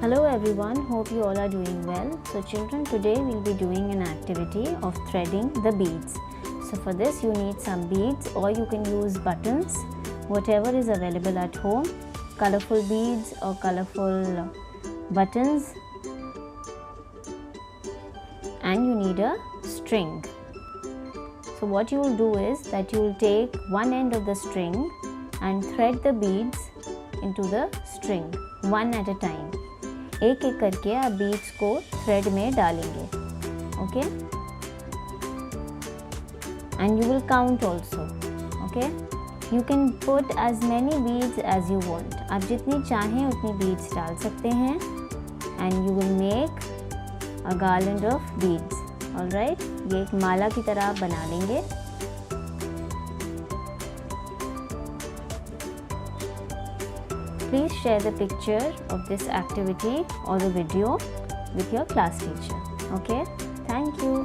Hello everyone, hope you all are doing well. So children, today we'll be doing an activity of threading the beads. So for this you need some beads, or you can use buttons, whatever is available at home, colorful beads or colorful buttons, and you need a string. So what you will do is that you will take one end of the string and thread the beads into the string one at a time. एक एक करके आप beads को thread में डालेंगे, okay, and you will count also, okay. You can put as many beads as you want. आप जितनी चाहें उतनी बीड्स डाल सकते हैं, and you will make a garland of beads. Alright, ये एक माला की तरह आप बना लेंगे. Please share the picture of this activity or the video with your class teacher. Okay? Thank you.